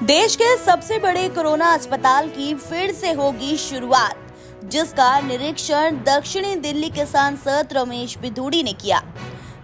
देश के सबसे बड़े कोरोना अस्पताल की फिर से होगी शुरुआत, जिसका निरीक्षण दक्षिणी दिल्ली के सांसद रमेश बिधूड़ी ने किया।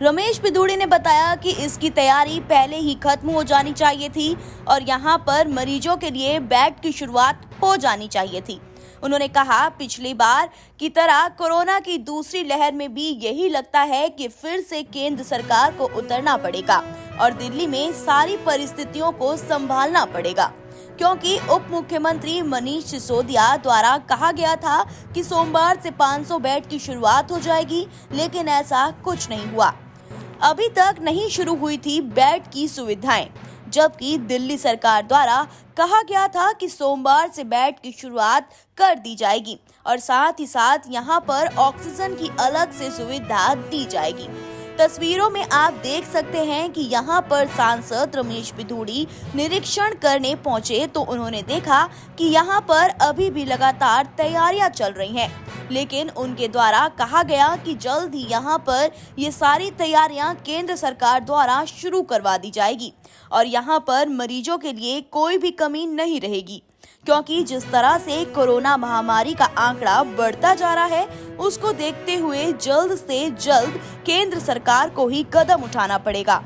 रमेश बिधूड़ी ने बताया कि इसकी तैयारी पहले ही खत्म हो जानी चाहिए थी और यहां पर मरीजों के लिए बेड की शुरुआत हो जानी चाहिए थी। उन्होंने कहा, पिछली बार की तरह कोरोना की दूसरी लहर में भी यही लगता है कि फिर से केंद्र सरकार को उतरना पड़ेगा और दिल्ली में सारी परिस्थितियों को संभालना पड़ेगा, क्योंकि उप मुख्यमंत्री मनीष सिसोदिया द्वारा कहा गया था कि सोमवार से 500 बेड की शुरुआत हो जाएगी, लेकिन ऐसा कुछ नहीं हुआ। अभी तक नहीं शुरू हुई थी बेड की सुविधाएं, जबकि दिल्ली सरकार द्वारा कहा गया था कि सोमवार से बेड की शुरुआत कर दी जाएगी और साथ ही साथ यहां पर ऑक्सीजन की अलग से सुविधा दी जाएगी। तस्वीरों में आप देख सकते हैं कि यहां पर सांसद रमेश बिधूड़ी निरीक्षण करने पहुंचे तो उन्होंने देखा कि यहां पर अभी भी लगातार तैयारियां चल रही हैं, लेकिन उनके द्वारा कहा गया कि जल्द ही यहां पर ये सारी तैयारियां केंद्र सरकार द्वारा शुरू करवा दी जाएगी और यहां पर मरीजों के लिए कोई भी कमी नहीं रहेगी, क्योंकि जिस तरह से कोरोना महामारी का आंकड़ा बढ़ता जा रहा है, उसको देखते हुए जल्द से जल्द केंद्र सरकार को ही कदम उठाना पड़ेगा।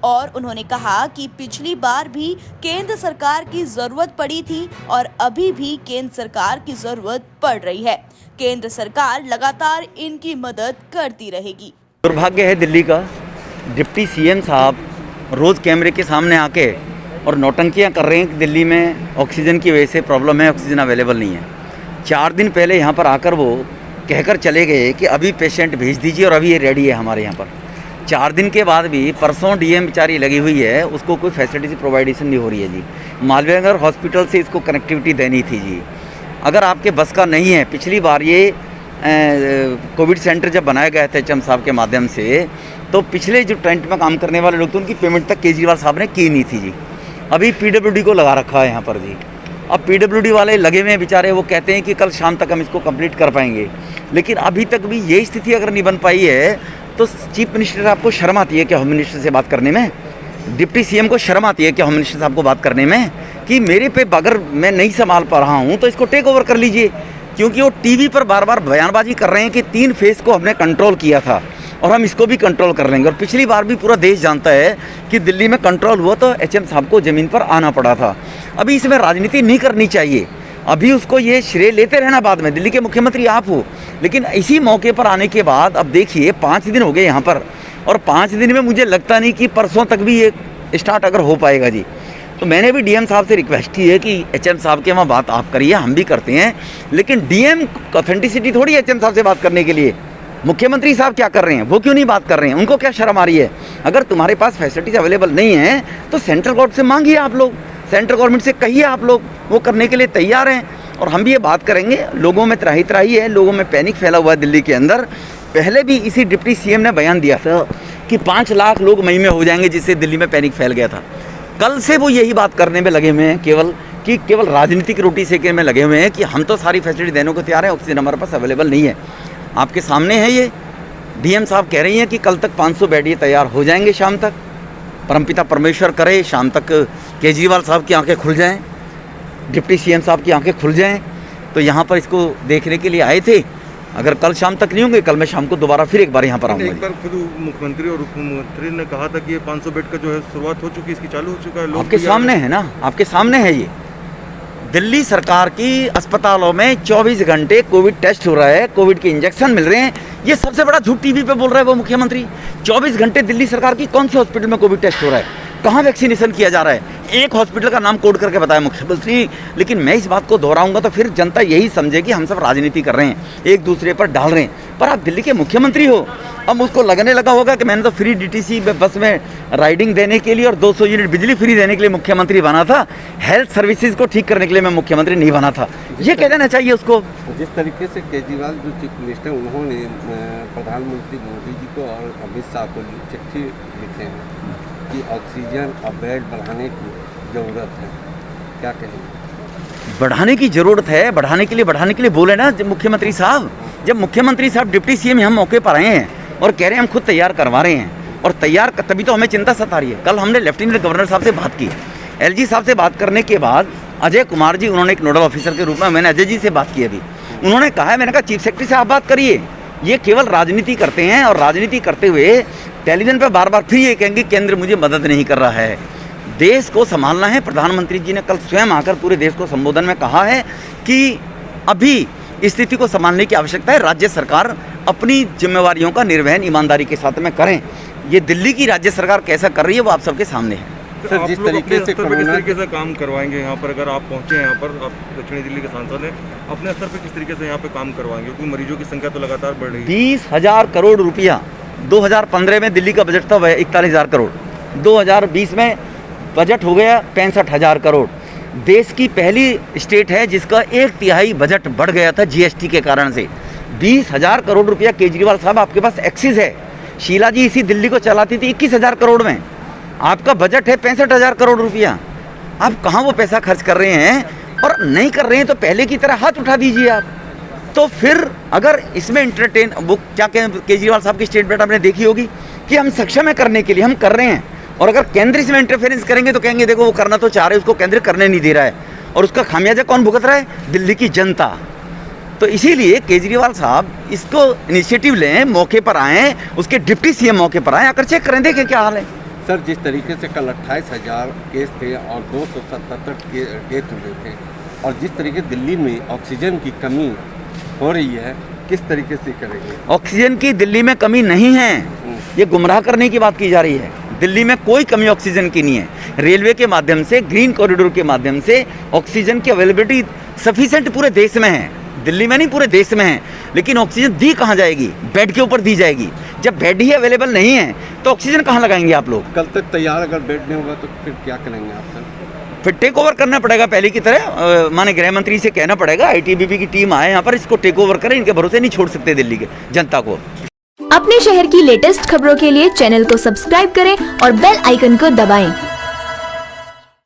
और उन्होंने कहा कि पिछली बार भी केंद्र सरकार की जरूरत पड़ी थी और अभी भी केंद्र सरकार की जरूरत पड़ रही है। केंद्र सरकार लगातार इनकी मदद करती रहेगी। दुर्भाग्य है दिल्ली का, डिप्टी सीएम साहब रोज कैमरे के सामने आके और नौटंकियां कर रहे हैं कि दिल्ली में ऑक्सीजन की वजह से प्रॉब्लम है, ऑक्सीजन अवेलेबल नहीं है। 4 दिन पहले यहाँ पर आकर वो कहकर चले गए कि अभी पेशेंट भेज दीजिए और अभी ये रेडी है हमारे यहाँ पर। 4 दिन के बाद भी परसों डीएम बेचारी लगी हुई है, उसको कोई फैसिलिटी प्रोवाइडेशन नहीं हो रही है जी। मालवीय हॉस्पिटल से इसको कनेक्टिविटी देनी थी जी। अगर आपके बस का नहीं है, पिछली बार ये कोविड सेंटर जब बनाया गया था एचएम साहब के माध्यम से, तो पिछले जो टेंट में काम करने वाले लोग थे उनकी पेमेंट तक केजरीवाल साहब ने की नहीं थी जी। अभी पीडब्ल्यूडी को लगा रखा है यहाँ पर जी। अब पीडब्ल्यूडी वाले लगे हुए हैं बेचारे, वो कहते हैं कि कल शाम तक हम इसको कंप्लीट कर पाएंगे, लेकिन अभी तक भी ये स्थिति अगर नहीं बन पाई है तो चीफ मिनिस्टर आपको शर्म आती है क्या होम मिनिस्टर से बात करने में? डिप्टी सीएम को शर्म आती है क्या होम मिनिस्टर साहब को बात करने में कि मेरे पे अगर मैं नहीं संभाल पा रहा हूँ तो इसको टेक ओवर कर लीजिए? क्योंकि वो टीवी पर बार बार बयानबाजी कर रहे हैं कि 3 फेज को हमने कंट्रोल किया था और हम इसको भी कंट्रोल कर लेंगे। और पिछली बार भी पूरा देश जानता है कि दिल्ली में कंट्रोल हुआ तो एचएम साहब को ज़मीन पर आना पड़ा था। अभी इसमें राजनीति नहीं करनी चाहिए, अभी उसको ये श्रेय लेते रहना बाद में। दिल्ली के मुख्यमंत्री आप हो, लेकिन इसी मौके पर आने के बाद अब देखिए 5 दिन हो गए यहाँ पर, और 5 दिन में मुझे लगता नहीं कि परसों तक भी ये स्टार्ट अगर हो पाएगा जी। तो मैंने भी डीएम साहब से रिक्वेस्ट की है कि एचएम साहब के वहाँ बात आप करिए, हम भी करते हैं, लेकिन डीएम ऑथेंटिसिटी थोड़ी है एचएम साहब से बात करने के लिए। मुख्यमंत्री साहब क्या कर रहे हैं, वो क्यों नहीं बात कर रहे हैं? उनको क्या शर्म आ रही है? अगर तुम्हारे पास फैसिलिटीज अवेलेबल नहीं है तो सेंट्रल गवर्नमेंट से मांगिए, आप लोग सेंट्रल गवर्नमेंट से कहिए, आप लोग वो करने के लिए तैयार हैं। और हम भी ये बात करेंगे। लोगों में त्राही त्राही है, लोगों में पैनिक फैला हुआ है दिल्ली के अंदर। पहले भी इसी डिप्टी सीएम ने बयान दिया था कि 5 लाख लोग मई में हो जाएंगे, जिससे दिल्ली में पैनिक फैल गया था। कल से वो यही बात करने में लगे हुए हैं, केवल राजनीतिक रोटी सेकने में लगे हुए हैं कि हम तो सारी फैसिलिटी देने को तैयार है, ऑक्सीजन हमारे पास अवेलेबल नहीं है। आपके सामने है ये, डीएम साहब कह रही हैं कि कल तक 500 बेड ये तैयार हो जाएंगे शाम तक। परमपिता परमेश्वर करे शाम तक केजरीवाल साहब की आंखें खुल जाएं, डिप्टी सीएम साहब की आंखें खुल जाएं। तो यहाँ पर इसको देखने के लिए आए थे। अगर कल शाम तक नहीं होंगे, कल मैं शाम को दोबारा फिर एक बार यहाँ पर आऊँगा। एक बार खुद मुख्यमंत्री और उप मुख्यमंत्री ने कहा था कि ये 500 बेड का जो है शुरुआत हो चुकी है, इसकी चालू हो चुका है। आपके सामने है ना, आपके सामने है ये। दिल्ली सरकार की अस्पतालों में 24 घंटे कोविड टेस्ट हो रहा है, कोविड के इंजेक्शन मिल रहे हैं। ये सबसे बड़ा झूठ टीवी पे बोल रहा है वो मुख्यमंत्री। 24 घंटे दिल्ली सरकार की कौन सी हॉस्पिटल में कोविड टेस्ट हो रहा है? कहाँ वैक्सीनेशन किया जा रहा है? एक हॉस्पिटल का नाम कोड करके बताया मुख्यमंत्री। लेकिन मैं इस बात को दोहराऊंगा तो फिर जनता यही समझेगी हम सब राजनीति कर रहे हैं, एक दूसरे पर डाल रहे हैं। पर आप दिल्ली के मुख्यमंत्री हो, अब उसको लगने लगा होगा कि मैंने तो फ्री डीटीसी बस में राइडिंग देने के लिए और 200 यूनिट बिजली फ्री देने के लिए मुख्यमंत्री बना था, हेल्थ सर्विसेज को ठीक करने के लिए मैं मुख्यमंत्री नहीं बना था। ये कह देना चाहिए उसको। जिस तरीके से केजरीवाल जो चीफ मिनिस्टर, उन्होंने प्रधानमंत्री मोदी जी को और अमित शाह को चिट्ठी लिखे हैं कि ऑक्सीजन और बेड बढ़ाने की ज़रूरत है, क्या कहेंगे? बढ़ाने की ज़रूरत है, बढ़ाने के लिए बोले ना मुख्यमंत्री साहब। जब मुख्यमंत्री साहब डिप्टी सीएम हम मौके पर आए हैं और कह रहे हैं हम खुद तैयार करवा रहे हैं, और तैयार तभी तो हमें चिंता सता रही है। कल हमने लेफ्टिनेंट गवर्नर साहब से बात की एलजी साहब से बात करने के बाद अजय कुमार जी, उन्होंने एक नोडल ऑफिसर के रूप में, मैंने अजय जी से बात की अभी, उन्होंने कहा है, मैंने कहा चीफ सेक्रेटरी से आप बात करिए, ये केवल राजनीति करते हैं और राजनीति करते हुए टेलीविजन पर बार बार फिर ये कहेंगे केंद्र मुझे मदद नहीं कर रहा है। देश को संभालना है। प्रधानमंत्री जी ने कल स्वयं आकर पूरे देश को संबोधन में कहा है कि अभी स्थिति को संभालने की आवश्यकता है, राज्य सरकार अपनी जिम्मेवारियों का निर्वहन ईमानदारी के साथ में करें। ये दिल्ली की राज्य सरकार कैसा कर रही है वो आप सबके सामने है। सर, जिस तरीके से किस तरीके से काम करवाएंगे यहाँ पर, अगर आप पहुँचे यहाँ पर, आप दक्षिणी दिल्ली के सांसद हैं, अपने स्तर पर किस तरीके से यहाँ पे काम करवाएंगे, क्योंकि मरीजों की संख्या तो लगातार बढ़ रही है। 20,000 करोड़ रुपया 2015 में दिल्ली का बजट था 41,000 करोड़, 2020 में बजट हो गया 65,000 करोड़। देश की पहली स्टेट है जिसका 1/3 बजट बढ़ गया था जीएसटी के कारण से। 20,000 करोड़ रुपया केजरीवाल साहब आपके पास एक्सिस है। शीला जी इसी दिल्ली को चलाती थी 21,000 करोड़ में, आपका बजट है 65,000 करोड़ रुपया। आप कहाँ वो पैसा खर्च कर रहे हैं? और नहीं कर रहे हैं तो पहले की तरह हाथ उठा दीजिए आप। तो फिर अगर इसमें एंटरटेन वो क्या कहें, केजरीवाल साहब की स्टेटमेंट आपने देखी होगी कि हम सक्षम है करने के लिए, हम कर रहे हैं। और अगर केंद्र इसमें इंटरफेरेंस करेंगे तो कहेंगे देखो वो करना तो चाह रहे हैं, उसको केंद्र करने नहीं दे रहा है, और उसका खामियाजा कौन भुगत रहा है? दिल्ली की जनता। तो इसीलिए केजरीवाल साहब इसको इनिशिएटिव लें, मौके पर आएँ, उसके डिप्टी सीएम मौके पर आएँ, आकर चेक करें, देखें क्या हाल है। सर, जिस तरीके से कल 28,000 केस थे और 277 डेथ हुए थे, और जिस तरीके दिल्ली में ऑक्सीजन की कमी हो रही है, किस तरीके से करेंगे? ऑक्सीजन की दिल्ली में कमी नहीं है, ये गुमराह करने की बात की जा रही है। दिल्ली में कोई कमी ऑक्सीजन की नहीं है। रेलवे के माध्यम से, ग्रीन कॉरिडोर के माध्यम से ऑक्सीजन की अवेलेबिलिटी सफिशिएंट पूरे देश में है, दिल्ली में नहीं पूरे देश में है। लेकिन ऑक्सीजन दी कहाँ जाएगी? बेड के ऊपर दी जाएगी। जब बेड ही अवेलेबल नहीं है तो ऑक्सीजन कहाँ लगाएंगे आप लोग? कल तक तैयार अगर बेड नहीं होगा तो फिर क्या करेंगे आप सर? फिर टेक ओवर करना पड़ेगा पहले की तरह। माने गृह मंत्री से कहना पड़ेगा आईटीबीपी की टीम आए यहाँ पर, इसको टेक ओवर करें, इनके भरोसे नहीं छोड़ सकते दिल्ली के जनता को। अपने शहर की लेटेस्ट खबरों के लिए चैनल को सब्सक्राइब करें और बेल आइकन को दबाएं।